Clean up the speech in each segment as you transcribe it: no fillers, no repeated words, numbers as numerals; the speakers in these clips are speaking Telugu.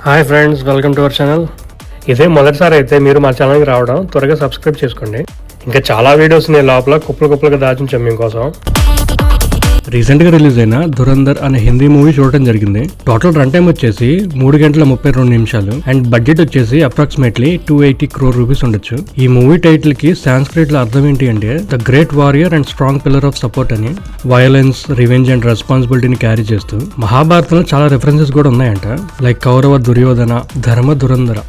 Hi friends, welcome to our channel. ఇదే మొదటిసారి అయితే మీరు మా ఛానల్కి రావడం, త్వరగా సబ్స్క్రైబ్ చేసుకోండి. ఇంకా చాలా వీడియోస్ నేను లోపల కుప్పలుగా దాచుంచాం మీకోసం. రీసెంట్గా రిలీజ్ అయిన ధురంధర్ అనే హిందీ మూవీ చూడటం జరిగింది. టోటల్ రన్ టైం వచ్చేసి 3 గంటల 32 నిమిషాలు అండ్ బడ్జెట్ వచ్చేసి అప్రాక్సిమేట్లీ 280 crore రూపీస్ ఉండొచ్చు. ఈ మూవీ టైటిల్ కి సాంస్క్రిట్ లో అర్థం ఏంటి అంటే the great warrior and strong pillar of support అని. వయలెన్స్, రివెంజ్ అండ్ రెస్పాన్సిబిలిటీని క్యారీ చేస్తూ మహాభారతంలో చాలా రెఫరెన్సెస్ కూడా ఉన్నాయంట. లైక్ కౌరవ దుర్యోధన, ధర్మ దురంధర,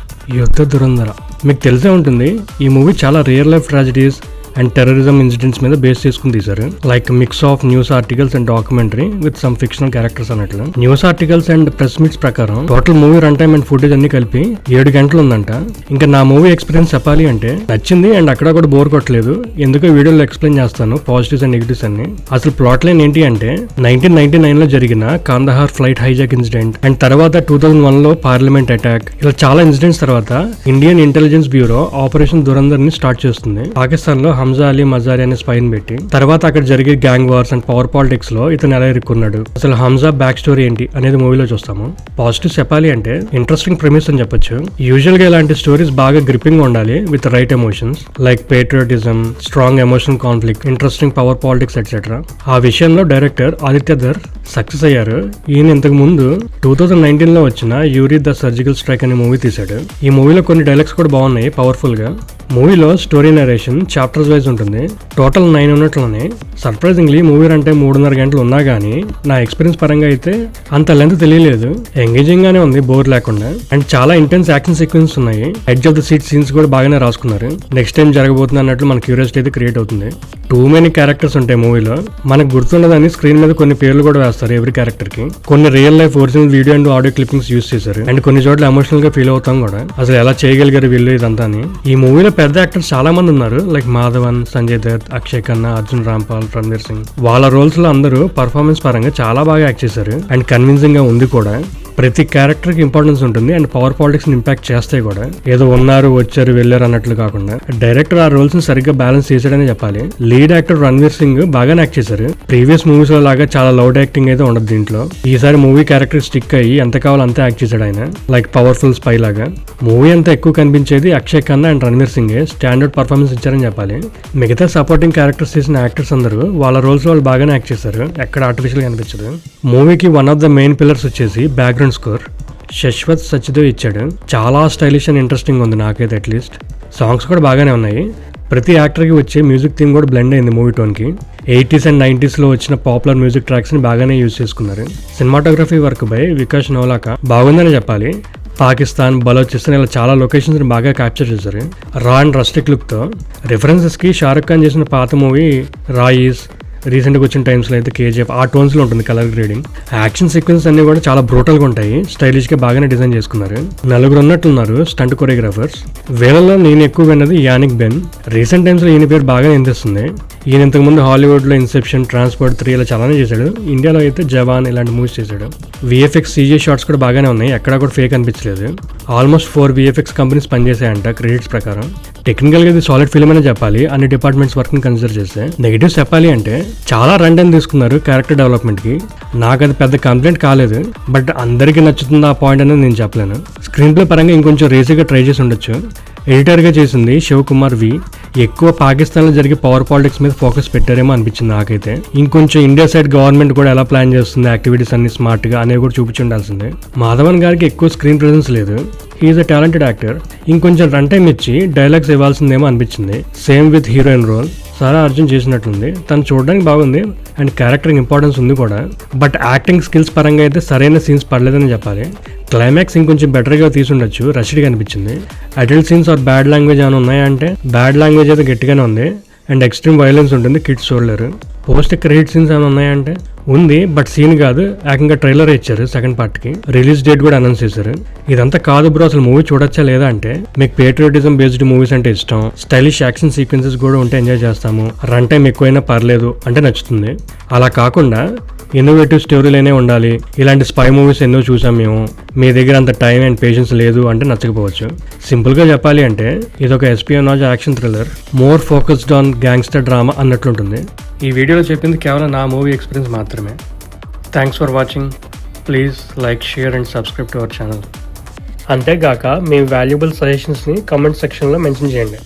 యుద్ధ దురంధర. మీకు తెలిసే ఉంటుంది ఈ మూవీ చాలా real life tragedies and terrorism incidents మీద బేస్ చేసుకుని తీశారు. Like mix of news articles and documentary with some fictional characters అన్నట్లు. News articles and press meets ప్రకారం total movie run time and footage అన్ని కలిపి 7 గంటలు ఉందంట. ఇంకా నా మూవీ ఎక్స్పీరియన్స్ చెప్పాలి అంటే నచ్చింది అండ్ అక్కడ కూడా బోర్ కొట్టలేదు. ఎందుకో వీడియోలో ఎక్స్ప్లెయిన్ చేస్తాను పాజిటివ్స్ అండ్ నెగిటివ్స్ అన్ని. అసలు ప్లాట్ లైన్ ఏంటి అంటే 1999 లో జరిగిన Kandahar flight hijack incident and తర్వాత 2001 లో పార్లమెంట్ అటాక్, ఇలా చాలా ఇన్సిడెంట్స్ తర్వాత Indian intelligence bureau operation Dhurandhar ని స్టార్ట్ చేస్తుంది. పాకిస్తాన్ లో హంజా అలీ మజారి అనే స్పైన్ పెట్టి తర్వాత అక్కడ జరిగే gang wars and power politics లో ఇతను ఎలా ఇరుక్కున్నాడు, అసలు హంజా బ్యాక్ స్టోరీ ఏంటి అనేది మూవీలో చూస్తాము. పాజిటివ్స్ చెప్పాలి అంటే ఇంట్రెస్టింగ్ ప్రెమిస్ అని చెప్పొచ్చు. యూజువల్ గా ఇలాంటి స్టోరీస్ బాగా గ్రిప్పింగ్ ఉండాలి with right emotions like patriotism, strong emotional conflict, interesting power politics etcetera. ఆ విషయంలో డైరెక్టర్ ఆదిత్య ధర్ సక్సెస్ అయ్యారు. ఈయన ఇంతకు ముందు 2019 లో వచ్చిన యూరి ద సర్జికల్ స్ట్రైక్ అనే మూవీ తీశాడు. ఈ మూవీలో కొన్ని డైలాగ్స్ కూడా బాగున్నాయి పవర్ఫుల్ గా. మూవీలో స్టోరీ నరేషన్ చాప్టర్స్ వైజ్ ఉంటుంది. టోటల్ 9 యూనిట్లోనే. సర్ప్రైజింగ్లీ మూవీ అంటే 3.5 గంటలు ఉన్నా గానీ నా ఎక్స్పీరియన్స్ పరంగా అయితే అంత లెంత్ తెలియలేదు. ఎంగేజింగ్ గానే ఉంది, బోర్ లేకుండా. అండ్ చాలా ఇంటెన్స్ యాక్షన్ సీక్వెన్స్ ఉన్నాయి. Edge of the seat scenes కూడా బాగానే రాసుకున్నారు. నెక్స్ట్ టైం జరగబోతుంది అన్నట్లు మన క్యూరియాసిటీ అయితే క్రియేట్ అవుతుంది. టూ మెనీ క్యారెక్టర్స్ ఉంటాయి మూవీలో. మనకు గుర్తుండదని స్క్రీన్ మీద కొన్ని పేర్లు కూడా వేస్తారు ఎవ్రీ క్యారెక్టర్ కి. కొన్ని real life original video and audio clippings use చేశారు. అండ్ కొన్ని చోట్ల ఎమోషనల్ గా ఫీల్ అవుతాం కూడా, అసలు ఎలా చేయగలిగారు వీళ్ళు ఇదంతా అని. ఈ మూవీలో పెద్ద యాక్టర్స్ చాలా మంది ఉన్నారు. లైక్ మాధవన్, సంజయ్ దత్, అక్షయ్ ఖన్నా, అర్జున్ రాంపాల్, రణ్వీర్ సింగ్. వాళ్ళ రోల్స్ లో అందరూ పర్ఫార్మెన్స్ పరంగా చాలా బాగా యాక్ట్ చేశారు అండ్ కన్విన్సింగ్ గా ఉంది కూడా. ప్రతి క్యారెక్టర్ కి ఇంపార్టెన్స్ ఉంటుంది అండ్ పవర్ పాలిటిక్స్ ని ఇంపాక్ట్ చేస్తాయి కూడా. ఏదో ఉన్నారు, వచ్చారు, వెళ్ళారు అన్నట్లు కాకుండా డైరెక్టర్ ఆ రోల్స్ ని సరిగ్గా బ్యాలెన్స్ చేశాడని చెప్పాలి. లీడ్ యాక్టర్ రణ్వీర్ సింగ్ బాగానే యాక్ట్ చేశారు. ప్రీవియస్ మూవీస్ లో లాగా చాలా లౌడ్ యాక్టింగ్ అయితే ఉండదు దీంట్లో. ఈసారి మూవీ క్యారెక్టర్ స్టిక్ అయ్యి ఎంత కావాలో అంతే యాక్ట్ చేశాడు ఆయన, లైక్ పవర్ఫుల్ స్పై లాగా. మూవీ అంతా ఎక్కువ కనిపించేది Akshay Khanna and Ranveer Singh standard performance ఇచ్చారని చెప్పాలి. మిగతా సపోర్టింగ్ క్యారెక్టర్స్ చేసిన యాక్టర్స్ అందరూ వాళ్ళ రోల్స్ వాళ్ళు బాగానే యాక్ట్ చేశారు. ఎక్కడ ఆర్టిఫిషియల్ గా అనిపించదు. మూవీకి one of the main pillars వచ్చేసి బ్యాక్గ్రౌండ్ స్కోర్. శశ్వత్ సచ్దేవ్ ఇచ్చాడు. చాలా స్టైలిష్ అండ్ ఇంట్రెస్టింగ్ ఉంది నాకైతే. అట్లీస్ట్ సాంగ్స్ కూడా బాగానే ఉన్నాయి. ప్రతి యాక్టర్కి వచ్చే మ్యూజిక్ థీమ్ కూడా బ్లెండ్ అయింది మూవీ టోన్కి. 80s అండ్ 90s లో వచ్చిన పాపులర్ మ్యూజిక్ ట్రాక్స్ ని బాగానే యూజ్ చేసుకున్నారు. సినిమాటోగ్రఫీ వర్క్ బై వికాస్ నోలాకా బాగుందని చెప్పాలి. పాకిస్తాన్, బలోచిస్తాన్ ఇలా చాలా లొకేషన్స్ ని బాగా క్యాప్చర్ చేశారు. రా అండ్ రస్టిక్ లుక్ తో. రిఫరెన్సెస్ కి షారుఖ్ ఖాన్ చేసిన పాత మూవీ రాయిస్, రీసెంట్గా వచ్చిన టైమ్స్లో అయితే KGF ఆ టోన్స్లో ఉంటుంది కలర్ గ్రేడింగ్. యాక్షన్ సీక్వెన్స్ అన్ని కూడా చాలా బ్రూటల్గా ఉంటాయి. స్టైలిష్గా బాగానే డిజైన్ చేసుకున్నారు. 4 ఉన్నట్టున్నారు స్టంట్ కొరియోగ్రాఫర్స్. వీళ్ళలో నేను ఎక్కువ విన్నది యానిక్ బెన్. రీసెంట్ టైమ్స్లో ఈయన పేరు బాగా వినిపిస్తుంది. ఈయన ఇంతకుముందు హాలీవుడ్లో ఇన్సెప్షన్, ట్రాన్స్పోర్ట్ 3 ఇలా చాలానే చేశాడు. ఇండియాలో అయితే జవాన్ ఇలాంటి మూవీస్ చేశాడు. VFX CG షాట్స్ కూడా బాగానే ఉన్నాయి. ఎక్కడా కూడా ఫేక్ అనిపించలేదు. ఆల్మోస్ట్ 4 VFX కంపెనీస్ పనిచేసాయంట క్రెడిట్స్ ప్రకారం. టెక్నికల్గా ఇది సాలిడ్ ఫిల్మ్ అనే చెప్పాలి అన్ని డిపార్ట్మెంట్స్ వర్క్ ని కన్సిడర్ చేస్తే. నెగిటివ్స్ చెప్పాలి అంటే చాలా రన్ టైం తీసుకున్నారు క్యారెక్టర్ డెవలప్మెంట్ కి. నాకు అది పెద్ద కంప్లైంట్ కాలేదు, బట్ అందరికీ నచ్చుతుంది ఆ పాయింట్ అనేది నేను చెప్పలేను. స్క్రీన్ ప్లే పరంగా ఇంకొంచెం రేసీగా ట్రై చేసి ఉండొచ్చు. ఎడిటర్ గా చేసింది శివ్ కుమార్ వి. ఎక్కువ పాకిస్తాన్ లో జరిగే పవర్ పాలిటిక్స్ మీద ఫోకస్ పెట్టారేమో అనిపించింది నాకైతే. ఇంకొంచెం ఇండియా సైడ్ గవర్నమెంట్ కూడా ఎలా ప్లాన్ చేస్తుంది యాక్టివిటీస్ అన్ని స్మార్ట్ గా అనేవి కూడా చూపించి ఉండాల్సిందే. మాధవన్ గారికి ఎక్కువ స్క్రీన్ ప్రెజెన్స్ లేదు. He's a talented actor. ఇంకొంచెం రన్ టైం ఇచ్చి డైలాగ్స్ ఇవ్వాల్సిందేమో అనిపించింది. Same with heroine role Sara Arjun చేసినట్లుంది. తను చూడడానికి బాగుంది అండ్ క్యారెక్టర్ ఇంపార్టెన్స్ ఉంది కూడా. బట్ యాక్టింగ్ స్కిల్స్ పరంగా అయితే సరైన సీన్స్ పడలేదని చెప్పాలి. క్లైమాక్స్ ఇంకొంచెం బెటర్గా తీసుండొచ్చు, రష్డ్గా అనిపించింది. Adult scenes or bad language ఏమైనా ఉన్నాయంటే బ్యాడ్ లాంగ్వేజ్ అయితే గట్టిగానే ఉంది. అండ్ ఎక్స్ట్రీమ్ వైలెన్స్ ఉంటుంది, కిడ్స్ చూడలేరు. పోస్ట్ క్రెడిట్ సీన్స్ ఏమైనా ఉన్నాయంటే ఉంది, బట్ సీన్ కాదు, ఏకంగా ట్రైలర్ ఇచ్చారు సెకండ్ పార్ట్ కి. రిలీజ్ డేట్ కూడా అనౌన్స్ చేశారు. ఇదంతా కాదు బ్రో, అసలు మూవీ చూడొచ్చా లేదా అంటే మీకు పేట్రియాటిజం బేస్డ్ మూవీస్ అంటే ఇష్టం, స్టైలిష్ యాక్షన్ సీక్వెన్సెస్ కూడా ఉంటే ఎంజాయ్ చేస్తాము, రన్ టైం ఎక్కువైనా పర్లేదు అంటే నచ్చుతుంది. అలా కాకుండా ఇన్నోవేటివ్ స్టోరీలైనే ఉండాలి, ఇలాంటి స్పై మూవీస్ ఎన్నో చూసాం మేము, మీ దగ్గర అంత టైం అండ్ పేషెన్స్ లేదు అంటే నచ్చకపోవచ్చు. సింపుల్గా చెప్పాలి అంటే ఇదొక espionage action thriller, more focused on gangster drama అన్నట్లుంటుంది. ఈ వీడియోలో చెప్పింది కేవలం నా మూవీ ఎక్స్పీరియన్స్ మాత్రమే. Thanks for watching. Please like, share and subscribe to our channel. అంతేగాక మీ వాల్యుబుల్ సజెషన్స్ని కమెంట్ సెక్షన్లో మెన్షన్ చేయండి.